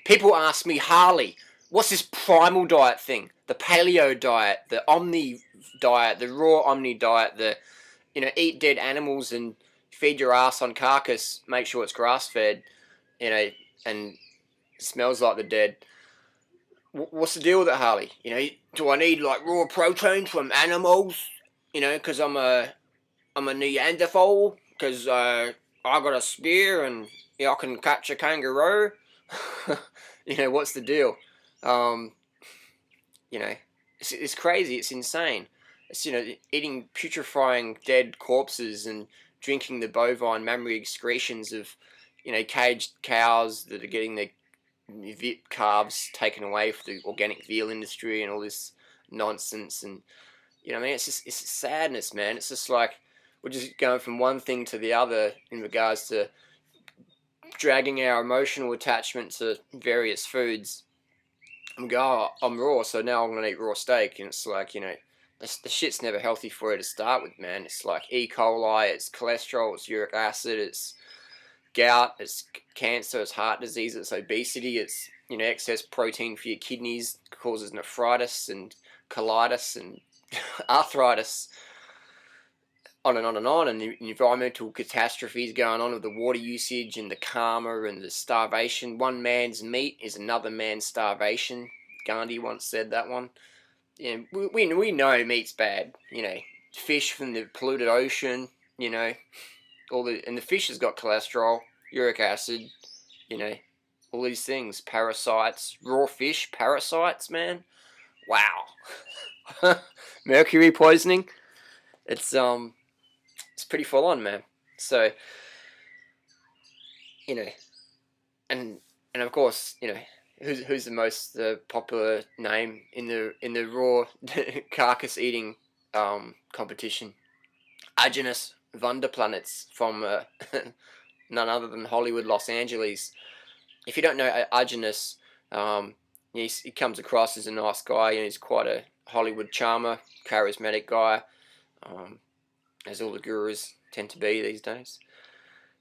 People ask me, Harley, what's this primal diet thing? The paleo diet, the omni diet, the raw omni diet, the, eat dead animals and feed your ass on carcass, make sure it's grass fed, and smells like the dead. What's the deal with it, Harley? Do I need like raw protein from animals? Because I'm a Neanderthal. Because I got a spear and I can catch a kangaroo. What's the deal? It's crazy. It's insane. It's eating putrefying dead corpses and drinking the bovine mammary excretions of caged cows that are getting their calves taken away for the organic veal industry and all this nonsense. And it's sadness, man. It's just like we're just going from one thing to the other in regards to dragging our emotional attachment to various foods. And go, oh, I'm raw, so now I'm gonna eat raw steak. And it's like, the shit's never healthy for you to start with, man. It's like E. coli, it's cholesterol, it's uric acid, it's gout, it's cancer, it's heart disease, it's obesity, it's excess protein for your kidneys, causes nephritis and colitis and arthritis, on and on and on. And the environmental catastrophes going on with the water usage and the karma and the starvation. One man's meat is another man's starvation. Gandhi once said that one. We know meat's bad. Fish from the polluted ocean. And the fish has got cholesterol, uric acid. All these things, parasites, raw fish, parasites, man. Wow. Mercury poisoning. It's pretty full on, man. So, and of course, who's the most popular name in the raw carcass eating competition? Aajonus vonderplanitz from none other than Hollywood, Los Angeles. If you don't know Aajonus, he comes across as a nice guy, and he's quite a Hollywood charmer, charismatic guy, as all the gurus tend to be these days.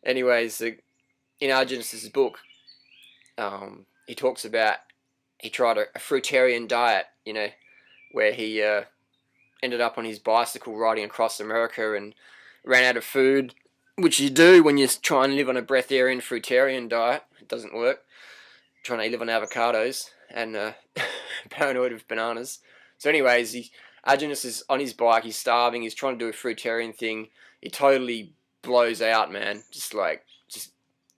Anyways, in Aajonus' book, he talks about he tried a fruitarian diet, where he ended up on his bicycle riding across America and ran out of food, which you do when you're trying to live on a breatharian fruitarian diet. It doesn't work. Trying to live on avocados and paranoid of bananas. So anyways, Aajonus is on his bike, he's starving, he's trying to do a fruitarian thing. He totally blows out, man. Just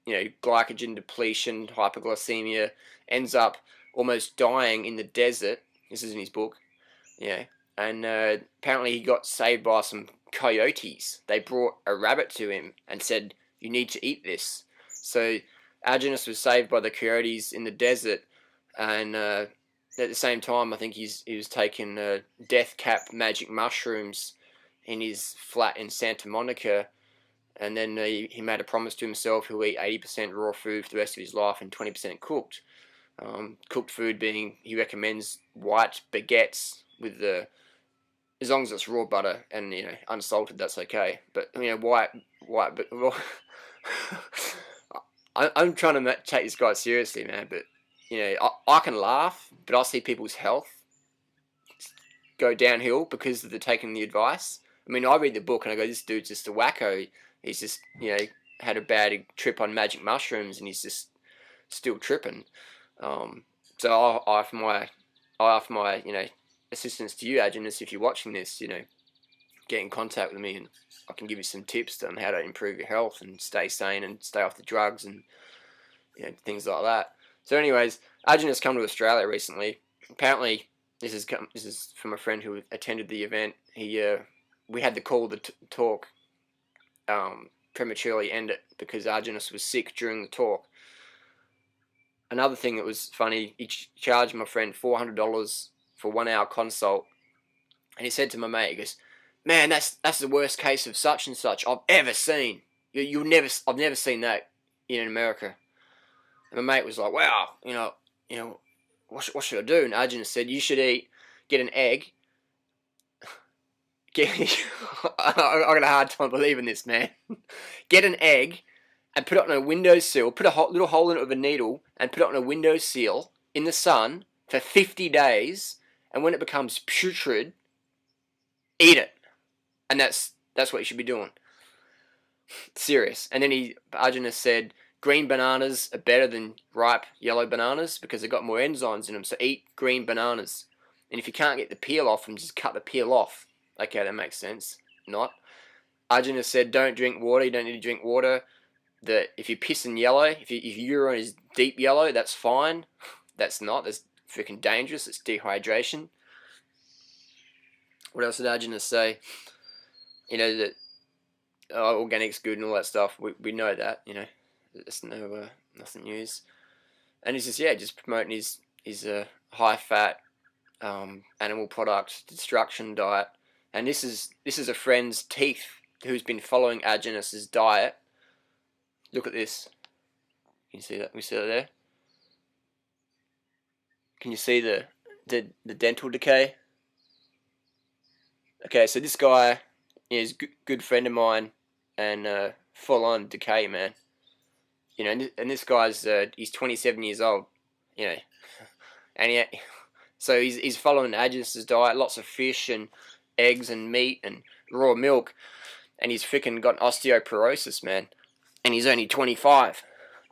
glycogen depletion, hypoglycemia, ends up almost dying in the desert. This is in his book. And apparently he got saved by some coyotes. They brought a rabbit to him and said, you need to eat this. So Aajonus was saved by the coyotes in the desert, and at the same time, I think he was taking death cap magic mushrooms in his flat in Santa Monica, and then he made a promise to himself he'll eat 80% raw food for the rest of his life and 20% cooked. Cooked food being, he recommends white baguettes with as long as it's raw butter and unsalted, that's okay. But white. But I'm trying to take this guy seriously, man. But I can laugh, but I see people's health go downhill because they're taking the advice. I mean, I read the book and I go, this dude's just a wacko. He's just had a bad trip on magic mushrooms and he's just still tripping. So I offer my assistance to you, Aajonus, if you're watching this. Get in contact with me and I can give you some tips on how to improve your health and stay sane and stay off the drugs and things like that. So anyways, Aajonus come to Australia recently. Apparently, this is from a friend who attended the event. We had to call the talk prematurely end it because Aajonus was sick during the talk. Another thing that was funny, he charged my friend $400 for 1 hour consult, and he said to my mate, he goes, man, that's the worst case of such and such I've ever seen. I've never seen that in America. And my mate was like, wow, what should I do? And Aajonus said, you should get an egg. I got a hard time believing this, man. Get an egg and put it on a windowsill, put a little hole in it with a needle, and put it on a windowsill in the sun for 50 days, and when it becomes putrid, eat it. And that's what you should be doing. Serious. And then aajonus said, green bananas are better than ripe yellow bananas because they've got more enzymes in them, so eat green bananas. And if you can't get the peel off them, just cut the peel off. Okay, that makes sense. Not. aajonus said, don't drink water, you don't need to drink water. That if you're pissing yellow, if your urine is deep yellow, that's fine. That's not. That's freaking dangerous. It's dehydration. What else did aajonus say? You know, that organic's good and all that stuff. We know that, you know. There's nothing news. And he's just promoting his high-fat animal product destruction diet. And this is a friend's teeth who's been following aajonus's diet. Look at this. Can you see that? We see that there? Can you see the dental decay? Okay, so this guy is a good friend of mine, and full on decay, man. You know, and this guy's he's 27 years old. You know, and so he's following aajonus's diet, lots of fish and eggs and meat and raw milk, and he's freaking got osteoporosis, man. And he's only 25,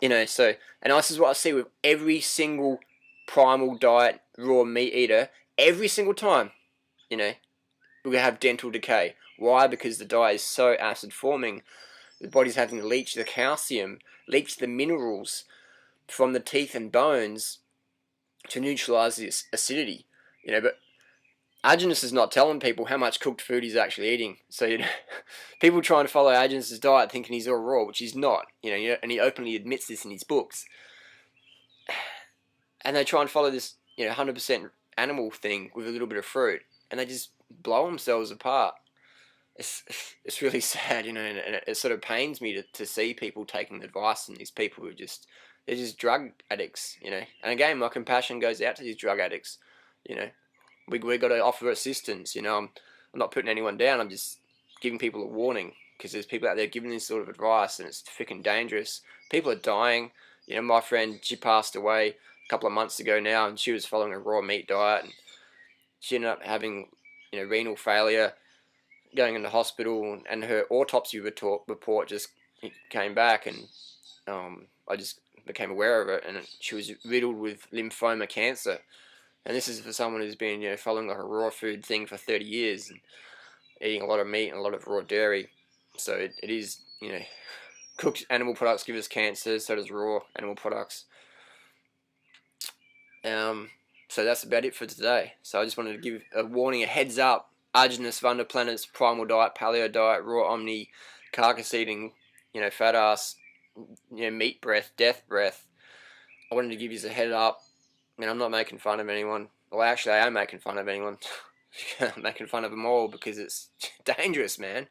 you know, so, and this is what I see with every single primal diet raw meat eater, every single time, you know, we're going to have dental decay. Why? Because the diet is so acid forming, the body's having to leach the calcium, leach the minerals from the teeth and bones to neutralize this acidity, you know, but aajonus is not telling people how much cooked food he's actually eating. So, you know, people trying to follow aajonus's diet thinking he's all raw, which he's not. You know, and he openly admits this in his books. And they try and follow this, you know, 100% animal thing with a little bit of fruit, and they just blow themselves apart. It's really sad, you know, and it sort of pains me to see people taking advice from these people who they're just drug addicts, you know. And again, my compassion goes out to these drug addicts, you know. We got to offer assistance, you know. I'm not putting anyone down. I'm just giving people a warning, because there's people out there giving this sort of advice, and it's freaking dangerous. People are dying. You know, my friend, she passed away a couple of months ago now, and she was following a raw meat diet, and she ended up having, you know, renal failure, going into hospital, and her autopsy report just came back, and I just became aware of it, and she was riddled with lymphoma cancer. And this is for someone who's been, you know, following like a raw food thing for 30 years and eating a lot of meat and a lot of raw dairy. So it is, you know, cooked animal products give us cancer, so does raw animal products. So that's about it for today. So I just wanted to give a warning, a heads up. aajonus, vonderplanitz, primal diet, paleo diet, raw omni, carcass eating, you know, fat ass, you know, meat breath, death breath. I wanted to give you a head up. I mean, I'm not making fun of anyone. Well, actually, I am making fun of anyone. I'm making fun of them all because it's dangerous, man.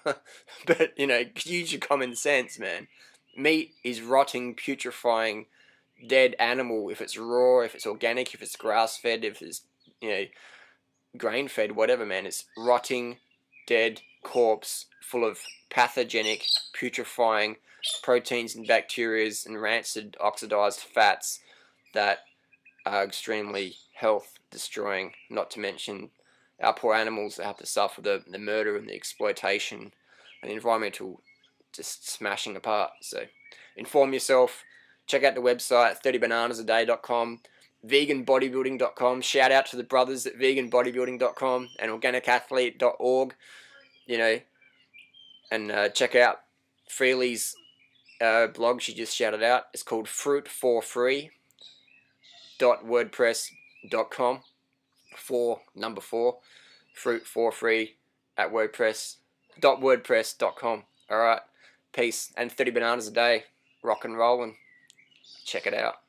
But, you know, use your common sense, man. Meat is rotting, putrefying, dead animal. If it's raw, if it's organic, if it's grass-fed, if it's, you know, grain-fed, whatever, man. It's rotting, dead corpse full of pathogenic, putrefying proteins and bacteria and rancid, oxidized fats that are extremely health destroying, not to mention our poor animals that have to suffer the murder and the exploitation and the environmental just smashing apart. So inform yourself, check out the website 30bananasaday.com, veganbodybuilding.com. Shout out to the brothers at veganbodybuilding.com and organicathlete.org, you know, and check out Freely's blog she just shouted out. It's called fruit4free.wordpress.com. 4 fruit4free at wordpress.com. Alright, peace, and 30 bananas a day, rock and rollin'. Check it out.